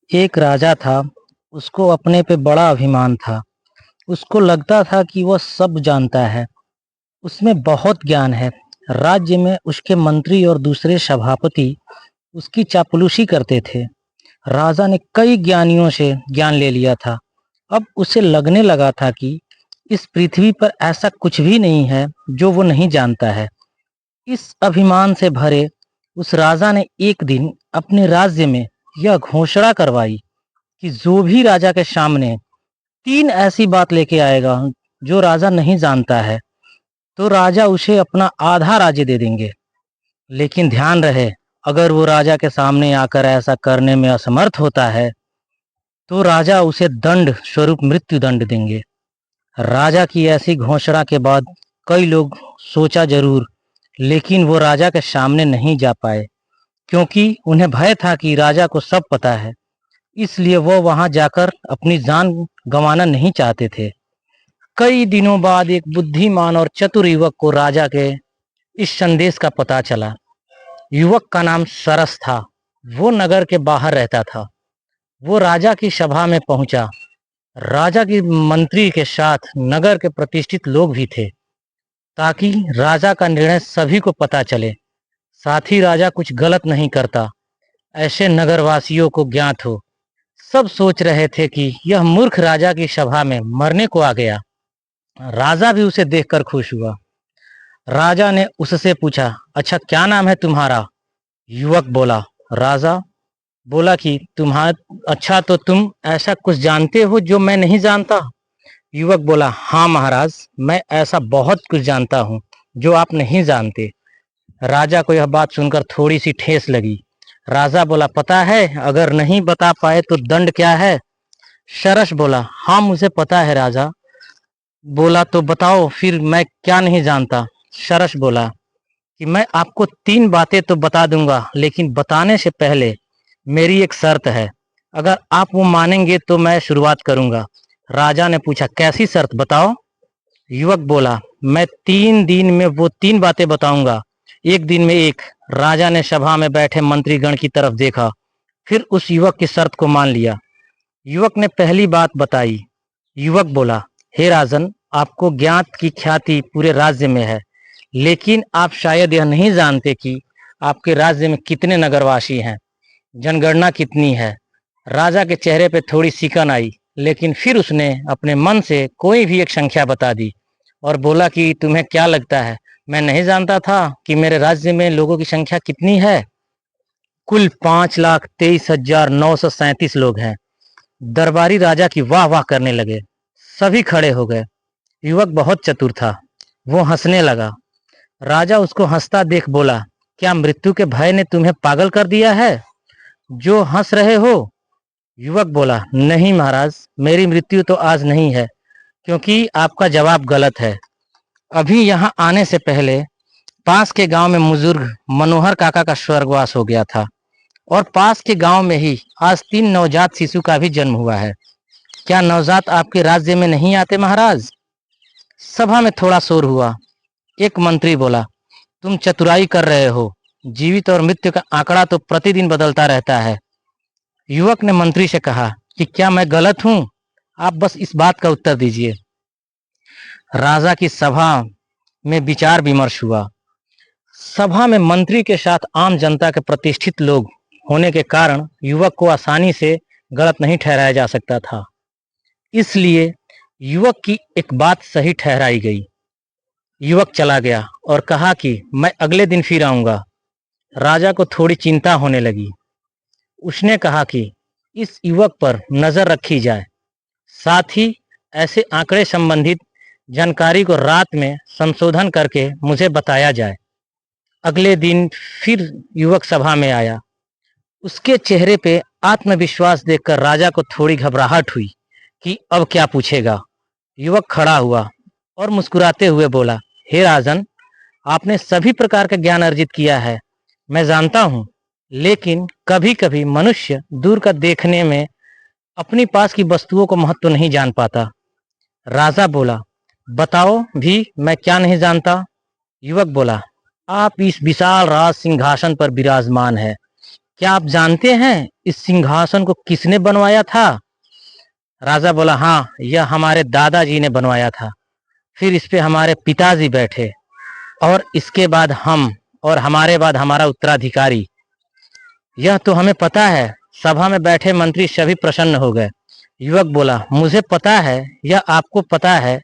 एक राजा था, उसको अपने पे बड़ा अभिमान था। उसको लगता था कि वह सब जानता है, उसमें बहुत ज्ञान है। राज्य में उसके मंत्री और दूसरे सभापति उसकी चापलूसी करते थे। राजा ने कई ज्ञानियों से ज्ञान ले लिया था। अब उसे लगने लगा था कि इस पृथ्वी पर ऐसा कुछ भी नहीं है जो वो नहीं जानता है। इस अभिमान से भरे उस राजा ने एक दिन अपने राज्य में यह घोषणा करवाई कि जो भी राजा के सामने 3 ऐसी बात लेके आएगा जो राजा नहीं जानता है, तो राजा उसे अपना आधा राज्य दे देंगे। लेकिन ध्यान रहे, अगर वो राजा के सामने आकर ऐसा करने में असमर्थ होता है, तो राजा उसे दंड स्वरूप मृत्यु दंड देंगे। राजा की ऐसी घोषणा के बाद कई लोग सोचा जरूर, लेकिन वो राजा के सामने नहीं जा पाए, क्योंकि उन्हें भय था कि राजा को सब पता है। इसलिए वो वहां जाकर अपनी जान गंवाना नहीं चाहते थे। कई दिनों बाद एक बुद्धिमान और चतुर युवक को राजा के इस संदेश का पता चला। युवक का नाम सरस था। वो नगर के बाहर रहता था। वो राजा की सभा में पहुंचा। राजा की मंत्री के साथ नगर के प्रतिष्ठित लोग भी थे, ताकि राजा का निर्णय सभी को पता चले। साथ ही राजा कुछ गलत नहीं करता, ऐसे नगरवासियों को ज्ञात हो। सब सोच रहे थे कि यह मूर्ख राजा की सभा में मरने को आ गया। राजा भी उसे देखकर खुश हुआ। राजा ने उससे पूछा, अच्छा क्या नाम है तुम्हारा? युवक बोला, राजा बोला कि तुम्हारा अच्छा, तो तुम ऐसा कुछ जानते हो जो मैं नहीं जानता? युवक बोला, हाँ महाराज, मैं ऐसा बहुत कुछ जानता हूँ जो आप नहीं जानते। राजा को यह बात सुनकर थोड़ी सी ठेस लगी। राजा बोला, पता है, अगर नहीं बता पाए तो दंड क्या है? सरस बोला, हाँ मुझे पता है राजा। बोला, तो बताओ फिर, मैं क्या नहीं जानता? सरस बोला कि मैं आपको 3 बातें तो बता दूंगा, लेकिन बताने से पहले मेरी एक शर्त है। अगर आप वो मानेंगे तो मैं शुरुआत करूंगा। राजा ने पूछा, कैसी शर्त, बताओ? युवक बोला, मैं 3 दिन में वो 3 बातें बताऊंगा, एक दिन में एक। राजा ने सभा में बैठे मंत्रीगण की तरफ देखा, फिर उस युवक की शर्त को मान लिया। युवक ने पहली बात बताई। युवक बोला, हे राजन, आपको ज्ञात की ख्याति पूरे राज्य में है, लेकिन आप शायद यह नहीं जानते कि आपके राज्य में कितने नगरवासी हैं, जनगणना कितनी है। राजा के चेहरे पे थोड़ी सिकन आई, लेकिन फिर उसने अपने मन से कोई भी एक संख्या बता दी और बोला कि तुम्हें क्या लगता है, मैं नहीं जानता था कि मेरे राज्य में लोगों की संख्या कितनी है? कुल 5,23,937 लोग हैं। दरबारी राजा की वाह वाह करने लगे। सभी खड़े हो गए। युवक बहुत चतुर था। वो हंसने लगा। राजा उसको हंसता देख बोला, क्या मृत्यु के भय ने तुम्हें पागल कर दिया है जो हंस रहे हो? युवक बोला, नहीं महाराज, मेरी मृत्यु तो आज नहीं है, क्योंकि आपका जवाब गलत है। अभी यहाँ आने से पहले पास के गांव में बुजुर्ग मनोहर काका का स्वर्गवास हो गया था, और पास के गांव में ही आज 3 नवजात शिशु का भी जन्म हुआ है। क्या नवजात आपके राज्य में नहीं आते महाराज? सभा में थोड़ा शोर हुआ। एक मंत्री बोला, तुम चतुराई कर रहे हो, जीवित और मृत्यु का आंकड़ा तो प्रतिदिन बदलता रहता है। युवक ने मंत्री से कहा कि क्या मैं गलत हूं? आप बस इस बात का उत्तर दीजिए। राजा की सभा में विचार विमर्श हुआ। सभा में मंत्री के साथ आम जनता के प्रतिष्ठित लोग होने के कारण युवक को आसानी से गलत नहीं ठहराया जा सकता था। इसलिए युवक की एक बात सही ठहराई गई। युवक चला गया और कहा कि मैं अगले दिन फिर आऊंगा। राजा को थोड़ी चिंता होने लगी। उसने कहा कि इस युवक पर नजर रखी जाए, साथ ही ऐसे आंकड़े संबंधित जानकारी को रात में संशोधन करके मुझे बताया जाए। अगले दिन फिर युवक सभा में आया। उसके चेहरे पे आत्मविश्वास देखकर राजा को थोड़ी घबराहट हुई कि अब क्या पूछेगा। युवक खड़ा हुआ और मुस्कुराते हुए बोला, हे राजन, आपने सभी प्रकार का ज्ञान अर्जित किया है, मैं जानता हूँ, लेकिन कभी कभी मनुष्य दूर का देखने में अपनी पास की वस्तुओं को महत्व नहीं जान पाता। राजा बोला, बताओ भी, मैं क्या नहीं जानता? युवक बोला, आप इस विशाल राज सिंहासन पर विराजमान है, क्या आप जानते हैं इस सिंहासन को किसने बनवाया था? राजा बोला, हाँ, यह हमारे दादाजी ने बनवाया था। फिर इस पे हमारे पिताजी बैठे और इसके बाद हम और हमारे बाद हमारा उत्तराधिकारी। यह तो हमें पता है। सभा में बैठे मंत्री सभी प्रसन्न हो गए। युवक बोला, मुझे पता है, यह आपको पता है,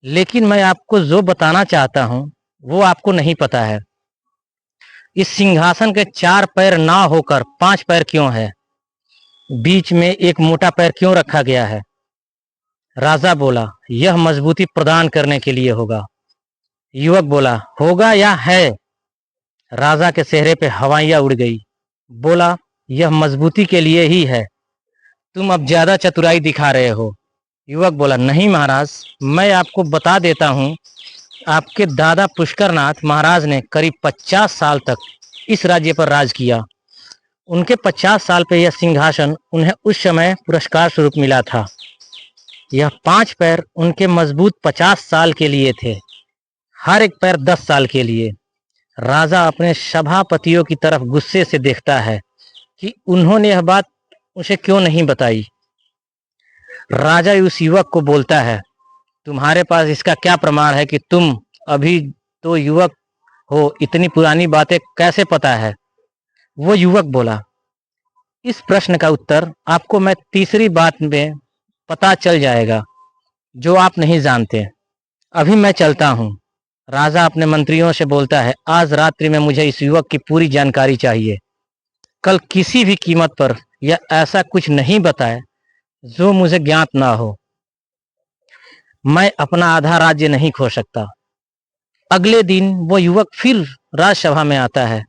लेकिन मैं आपको जो बताना चाहता हूँ वो आपको नहीं पता है। इस सिंहासन के 4 पैर ना होकर 5 पैर क्यों है? बीच में एक मोटा पैर क्यों रखा गया है? राजा बोला, यह मजबूती प्रदान करने के लिए होगा। युवक बोला, होगा या है? राजा के चेहरे पे हवाइयां उड़ गई। बोला, यह मजबूती के लिए ही है। तुम अब ज्यादा चतुराई दिखा रहे हो। युवक बोला, नहीं महाराज, मैं आपको बता देता हूँ, आपके दादा पुष्करनाथ महाराज ने करीब 50 साल तक इस राज्य पर राज किया। उनके 50 साल पे यह सिंहासन उन्हें उस समय पुरस्कार स्वरूप मिला था। यह 5 पैर उनके मजबूत 50 साल के लिए थे, हर एक पैर 10 साल के लिए। राजा अपने सभापतियों की तरफ गुस्से से देखता है कि उन्होंने यह बात उसे क्यों नहीं बताई। राजा उस युवक को बोलता है, तुम्हारे पास इसका क्या प्रमाण है कि तुम अभी तो युवक हो, इतनी पुरानी बातें कैसे पता है? वो युवक बोला, इस प्रश्न का उत्तर आपको मैं तीसरी बात में पता चल जाएगा जो आप नहीं जानते। अभी मैं चलता हूँ। राजा अपने मंत्रियों से बोलता है, आज रात्रि में मुझे इस युवक की पूरी जानकारी चाहिए। कल किसी भी कीमत पर यह ऐसा कुछ नहीं बताए जो मुझे ज्ञात ना हो। मैं अपना आधा राज्य नहीं खो सकता। अगले दिन वो युवक फिर राजसभा में आता है।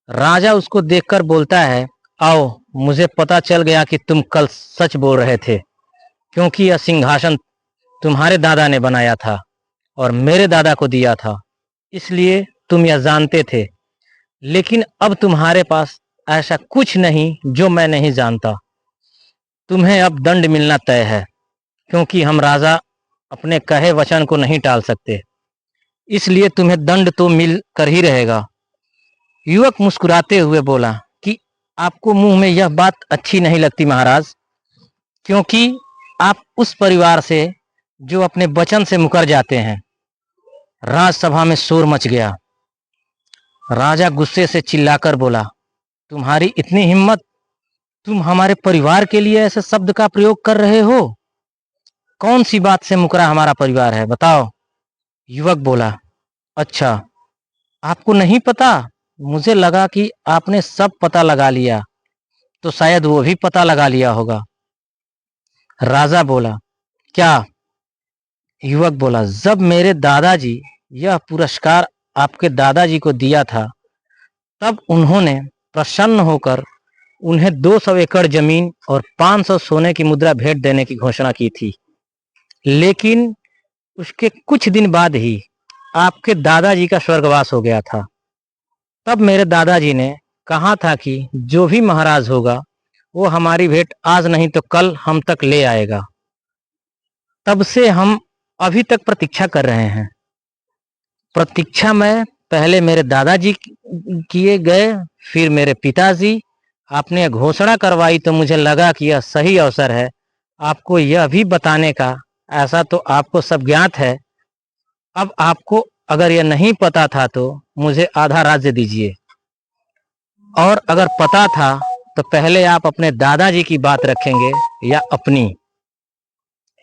राजा उसको देखकर बोलता है, आओ, मुझे पता चल गया कि तुम कल सच बोल रहे थे, क्योंकि यह सिंहासन तुम्हारे दादा ने बनाया था और मेरे दादा को दिया था, इसलिए तुम यह जानते थे। लेकिन अब तुम्हारे पास ऐसा कुछ नहीं जो मैं नहीं जानता। तुम्हें अब दंड मिलना तय है, क्योंकि हम राजा अपने कहे वचन को नहीं टाल सकते, इसलिए तुम्हें दंड तो मिल कर ही रहेगा। युवक मुस्कुराते हुए बोला कि आपको मुंह में यह बात अच्छी नहीं लगती महाराज, क्योंकि आप उस परिवार से जो अपने वचन से मुकर जाते हैं। राजसभा में शोर मच गया। राजा गुस्से से चिल्लाकर बोला, तुम्हारी इतनी हिम्मत, तुम हमारे परिवार के लिए ऐसे शब्द का प्रयोग कर रहे हो? कौन सी बात से मुकरा हमारा परिवार है, बताओ। युवक बोला, अच्छा, आपको नहीं पता? मुझे लगा कि आपने सब पता लगा लिया, तो शायद वो भी पता लगा लिया होगा। राजा बोला, क्या? युवक बोला, जब मेरे दादाजी यह पुरस्कार आपके दादाजी को दिया था, तब उन्होंने प्रसन्न होकर उन्हें 200 एकड़ जमीन और 500 सोने की मुद्रा भेंट देने की घोषणा की थी। लेकिन उसके कुछ दिन बाद ही आपके दादाजी का स्वर्गवास हो गया था। तब मेरे दादाजी ने कहा था कि जो भी महाराज होगा वो हमारी भेंट आज नहीं तो कल हम तक ले आएगा। तब से हम अभी तक प्रतीक्षा कर रहे हैं। प्रतीक्षा में पहले मेरे दादाजी किए गए, फिर मेरे पिताजी। आपने घोषणा करवाई तो मुझे लगा कि यह सही अवसर है आपको यह भी बताने का। ऐसा तो आपको सब ज्ञात है। अब आपको अगर यह नहीं पता था तो मुझे आधा राज्य दीजिए, और अगर पता था तो पहले आप अपने दादाजी की बात रखेंगे या अपनी,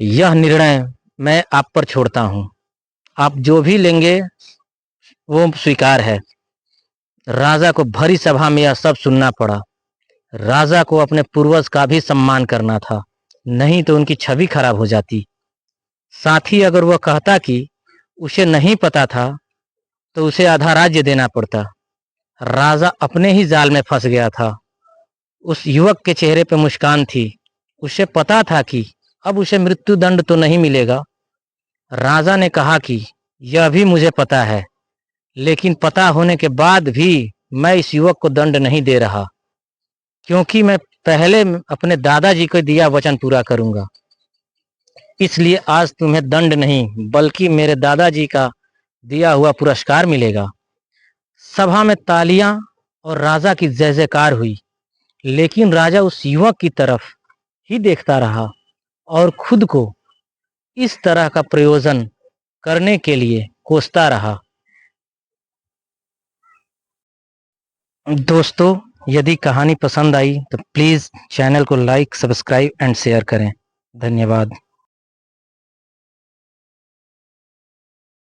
यह निर्णय मैं आप पर छोड़ता हूँ। आप जो भी लेंगे वो स्वीकार है। राजा को भरी सभा में यह सब सुनना पड़ा। राजा को अपने पूर्वज का भी सम्मान करना था, नहीं तो उनकी छवि खराब हो जाती। साथ ही अगर वह कहता कि उसे नहीं पता था तो उसे आधा राज्य देना पड़ता। राजा अपने ही जाल में फंस गया था। उस युवक के चेहरे पर मुस्कान थी। उसे पता था कि अब उसे मृत्यु दंड तो नहीं मिलेगा। राजा ने कहा कि यह भी मुझे पता है, लेकिन पता होने के बाद भी मैं इस युवक को दंड नहीं दे रहा, क्योंकि मैं पहले अपने दादाजी को दिया वचन पूरा करूंगा। इसलिए आज तुम्हें दंड नहीं बल्कि मेरे दादाजी का दिया हुआ पुरस्कार मिलेगा। सभा में तालियां और राजा की जय जयकार हुई। लेकिन राजा उस युवक की तरफ ही देखता रहा और खुद को इस तरह का प्रयोजन करने के लिए कोसता रहा। दोस्तों, यदि कहानी पसंद आई तो प्लीज़ चैनल को लाइक, सब्सक्राइब एंड शेयर करें। धन्यवाद।